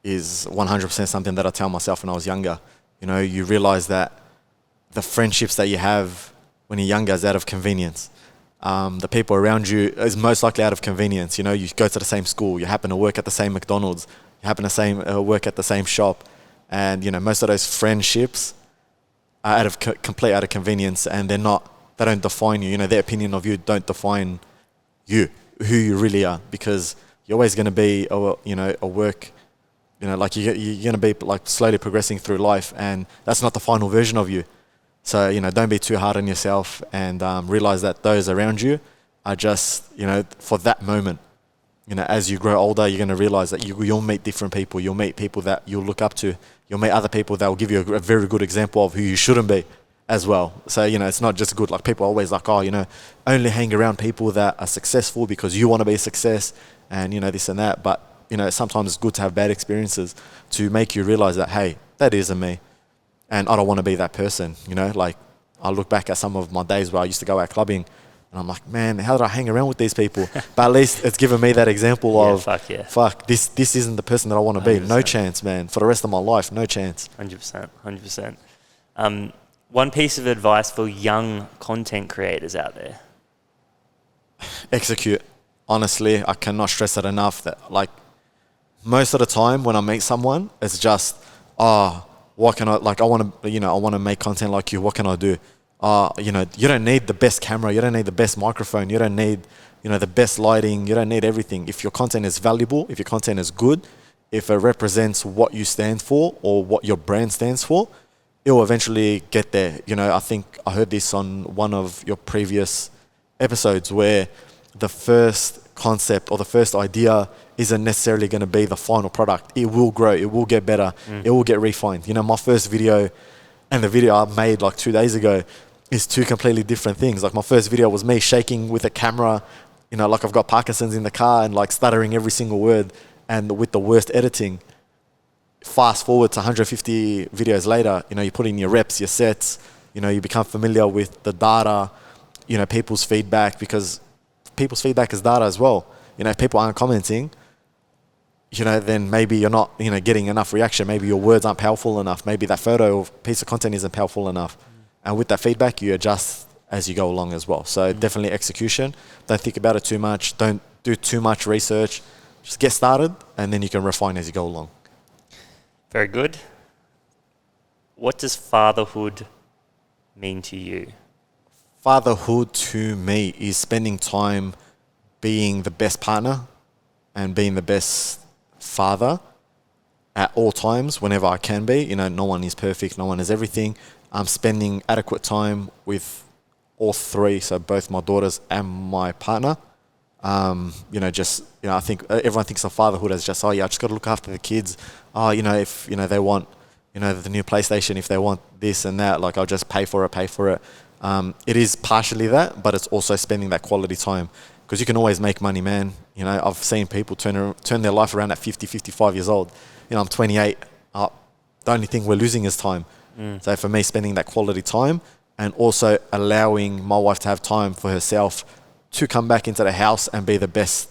is 100% something that I tell myself when I was younger. You know, you realize that the friendships that you have when you're younger is out of convenience. The people around you is most likely out of convenience. You know, you go to the same school, you happen to work at the same McDonald's, you happen to work at the same shop, and, you know, most of those friendships are complete out of convenience, and they don't define you. You know, their opinion of you don't define you, who you really are, because you're always going to be a work. You know, like you're going to be like slowly progressing through life, and that's not the final version of you. So, you know, don't be too hard on yourself, and realize that those around you are just, you know, for that moment. You know, as you grow older, you're going to realize that you'll meet different people. You'll meet people that you'll look up to. You'll meet other people that will give you a very good example of who you shouldn't be as well. So, you know, it's not just good. Like people are always like, oh, you know, only hang around people that are successful because you want to be a success, and, you know, this and that. But, you know, sometimes it's good to have bad experiences to make you realize that, hey, that isn't me. And I don't want to be that person, you know? Like, I look back at some of my days where I used to go out clubbing, and I'm like, man, how did I hang around with these people? But at least it's given me that example of, fuck, this isn't the person that I want to be. 100%. No chance, man. For the rest of my life, no chance. 100%. One piece of advice for young content creators out there. Execute. Honestly, I cannot stress it enough that, like, most of the time when I meet someone, it's just, what can I, like, I want to make content like you. What can I do? You know, you don't need the best camera. You don't need the best microphone. You don't need, you know, the best lighting. You don't need everything. If your content is valuable, if your content is good, if it represents what you stand for or what your brand stands for, it will eventually get there. You know, I think I heard this on one of your previous episodes where the first concept or the first idea isn't necessarily going to be the final product. It will grow. It will get better. It will get refined. You know, my first video and the video I made like 2 days ago is two completely different things. Like my first video was me shaking with a camera, you know, like I've got Parkinson's in the car and like stuttering every single word and with the worst editing. Fast forward to 150 videos later, you know, you put in your reps, your sets, you know, you become familiar with the data, you know, people's feedback, because people's feedback is data as well. You know, if people aren't commenting, then maybe you're not, getting enough reaction. Maybe your words aren't powerful enough. Maybe that photo or piece of content isn't powerful enough. And with that feedback, you adjust as you go along as well. So definitely execution. Don't think about it too much. Don't do too much research. Just get started, and then you can refine as you go along. Very good. What does fatherhood mean to you? Fatherhood to me is spending time being the best partner and being the best father at all times, whenever I can be. No one is perfect, no one is everything. I'm spending adequate time with all three, so both my daughters and my partner. I think everyone thinks of fatherhood as just, I just got to look after the kids. If, they want, the new PlayStation, if they want this and that, like I'll just pay for it. It is partially that, but it's also spending that quality time, because you can always make money, man. I've seen people turn their life around at 50, 55 years old. I'm 28. The only thing we're losing is time. So for me, spending that quality time and also allowing my wife to have time for herself to come back into the house and be the best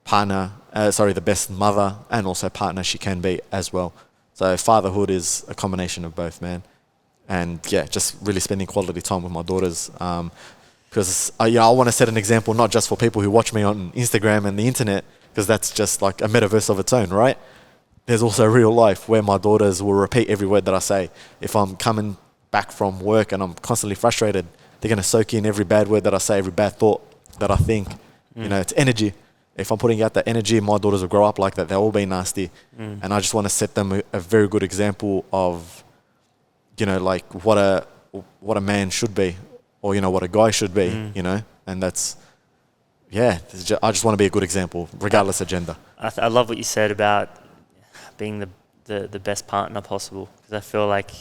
the best mother and also partner she can be as well. So fatherhood is a combination of both, man. And just really spending quality time with my daughters. Because I want to set an example, not just for people who watch me on Instagram and the internet, because that's just like a metaverse of its own, right? There's also real life where my daughters will repeat every word that I say. If I'm coming back from work and I'm constantly frustrated, they're going to soak in every bad word that I say, every bad thought that I think. It's energy. If I'm putting out that energy, my daughters will grow up like that. They'll all be nasty. And I just want to set them a very good example of, like what a man should be, or, what a guy should be, and that's, I just want to be a good example, regardless of gender. I love what you said about being the best partner possible, because I feel like,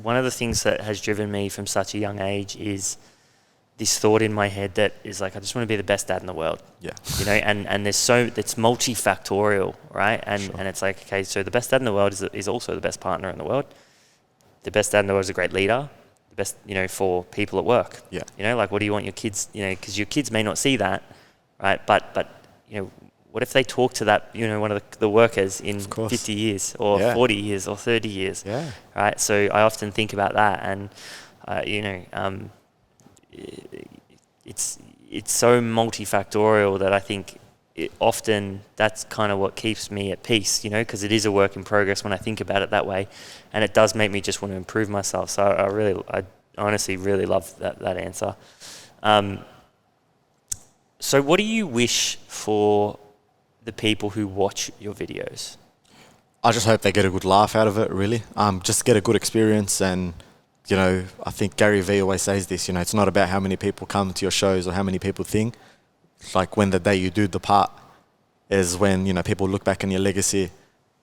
one of the things that has driven me from such a young age is this thought in my head that is like, I just want to be the best dad in the world. Yeah. And it's multifactorial, right? And it's like, okay, so the best dad in the world is also the best partner in the world. The best dad in the world is a great leader. The best, for people at work. Yeah. Like, what do you want your kids, because your kids may not see that, right? But what if they talk to that, one of the workers in 50 years or 40 years or 30 years, right? So I often think about that, and, it's so multifactorial that I think often that's kind of what keeps me at peace, because it is a work in progress when I think about it that way, and it does make me just want to improve myself. So I honestly really love that answer. So what do you wish for the people who watch your videos? I just hope they get a good laugh out of it, really. Just get a good experience. And, I think Gary Vee always says this, it's not about how many people come to your shows or how many people think. Like when the day you do depart is when, people look back on your legacy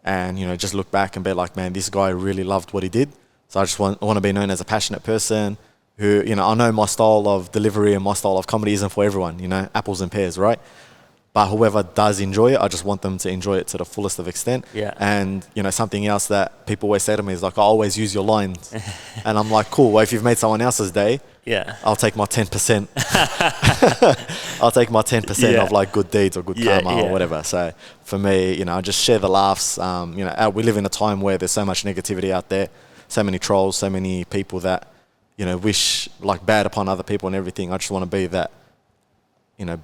and, just look back and be like, man, this guy really loved what he did. So I just want to be known as a passionate person who, I know my style of delivery and my style of comedy isn't for everyone, apples and pears, right? But whoever does enjoy it, I just want them to enjoy it to the fullest of extent. Yeah. And, something else that people always say to me is like, I always use your lines. And I'm like, cool, well, if you've made someone else's day, I'll take my 10%. I'll take my 10% of like good deeds or good karma or whatever. So for me, I just share the laughs. We live in a time where there's so much negativity out there, so many trolls, so many people that, wish like bad upon other people and everything. I just want to be that,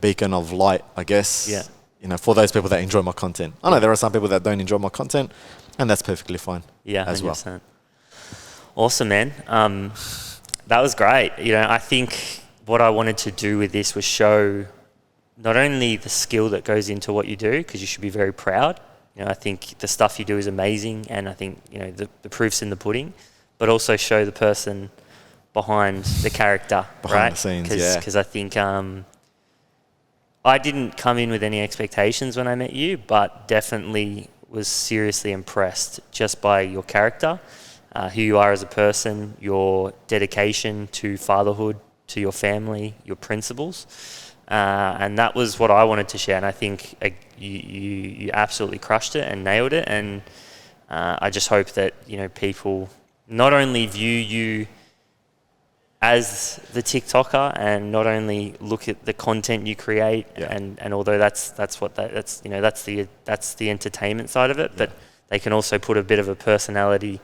beacon of light, I guess. Yeah. For those people that enjoy my content. I know there are some people that don't enjoy my content, and that's perfectly fine. Yeah, as 100%. well. Awesome, man. That was great. I think what I wanted to do with this was show not only the skill that goes into what you do, because you should be very proud. I think the stuff you do is amazing, and I think the proof's in the pudding, but also show the person behind the character, behind the scenes. Because I think I didn't come in with any expectations when I met you, but definitely was seriously impressed just by your character, who you are as a person, your dedication to fatherhood, to your family, your principles. And that was what I wanted to share. And I think you absolutely crushed it and nailed it. And I just hope that, people not only view you as the TikToker and not only look at the content you create, and although that's the entertainment side of it, but they can also put a bit of a personality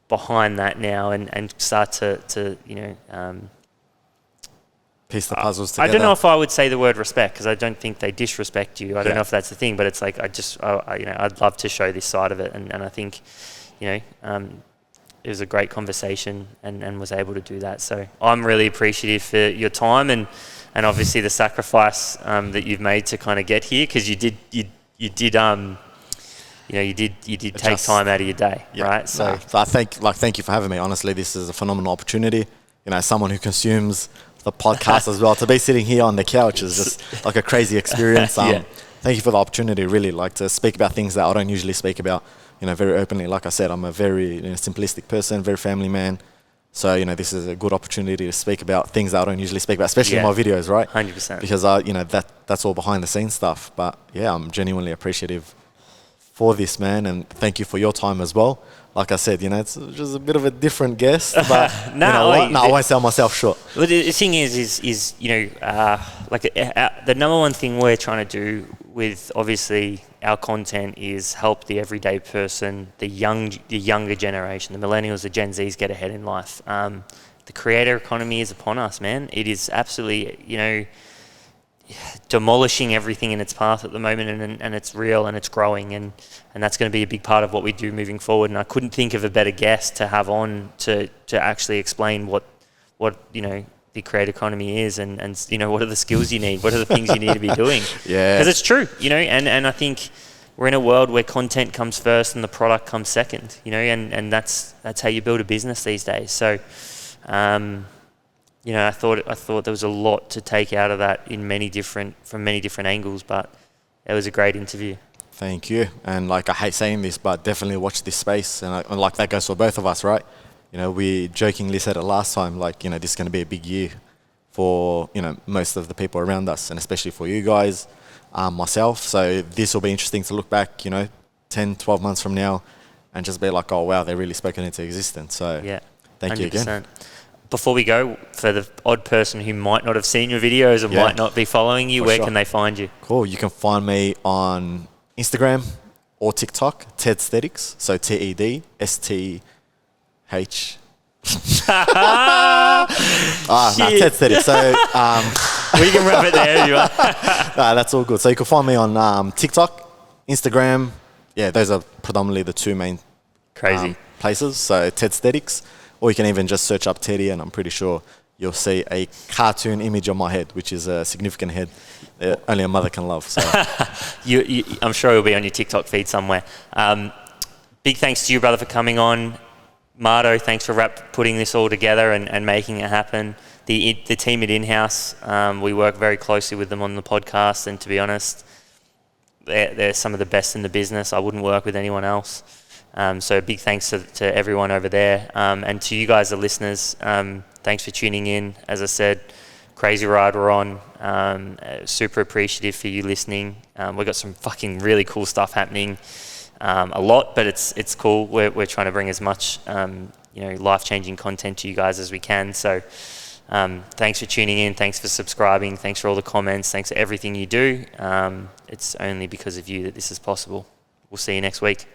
behind that now and start to piece the puzzles together. I don't know if I would say the word respect, because I don't think they disrespect you. I don't know if that's the thing, but it's like I'd love to show this side of it, and I think it was a great conversation and was able to do that. So I'm really appreciative for your time and obviously the sacrifice that you've made to kind of get here, because you did take time out of your day, right? So I thank you for having me. Honestly, this is a phenomenal opportunity. Someone who consumes the podcast as well, to be sitting here on the couch is just like a crazy experience. Thank you for the opportunity, really, like to speak about things that I don't usually speak about, very openly. Like I said, I'm a very simplistic person, very family man. So, this is a good opportunity to speak about things that I don't usually speak about, especially in my videos, right? 100%. Because, that's all behind the scenes stuff. But, I'm genuinely appreciative for this, man, and thank you for your time as well. Like I said, it's just a bit of a different guest, but I won't sell myself short. Well, the thing is the number one thing we're trying to do with obviously our content is help the everyday person, the younger generation, the millennials, the Gen Zs get ahead in life. The creator economy is upon us, man. It is absolutely, demolishing everything in its path at the moment, and it's real and it's growing, and that's going to be a big part of what we do moving forward. And I couldn't think of a better guest to have on to actually explain what the creator economy is, and what are the skills you need, what are the things you need to be doing. Because it's true, and I think we're in a world where content comes first and the product comes second, and that's how you build a business these days. So I thought there was a lot to take out of that from many different angles, but it was a great interview. Thank you. And I hate saying this, but definitely watch this space. And that goes for both of us, right? We jokingly said it last time, this is going to be a big year for, most of the people around us, and especially for you guys, myself. So this will be interesting to look back, 10, 12 months from now and just be like, oh, wow, they really spoken into existence. So thank 100%. You again. Before we go, for the odd person who might not have seen your videos or might not be following you, where can they find you? Cool. You can find me on Instagram or TikTok, Tedthetics. So TEDSTH. Tedthetics. So we can rub it there if you want. That's all good. So you can find me on TikTok, Instagram. Yeah, those are predominantly the two main places. So Tedthetics. Or you can even just search up Teddy, and I'm pretty sure you'll see a cartoon image of my head, which is a significant head only a mother can love. So I'm sure it'll be on your TikTok feed somewhere. Big thanks to you, brother, for coming on. Mardo, thanks for putting this all together and making it happen. The team at In-House, we work very closely with them on the podcast, and to be honest, they're some of the best in the business. I wouldn't work with anyone else. So big thanks to everyone over there, and to you guys, the listeners. Thanks for tuning in. As I said, crazy ride we're on. Super appreciative for you listening. We've got some fucking really cool stuff happening. A lot, but it's cool. We're trying to bring as much life-changing content to you guys as we can. So thanks for tuning in. Thanks for subscribing. Thanks for all the comments. Thanks for everything you do. It's only because of you that this is possible. We'll see you next week.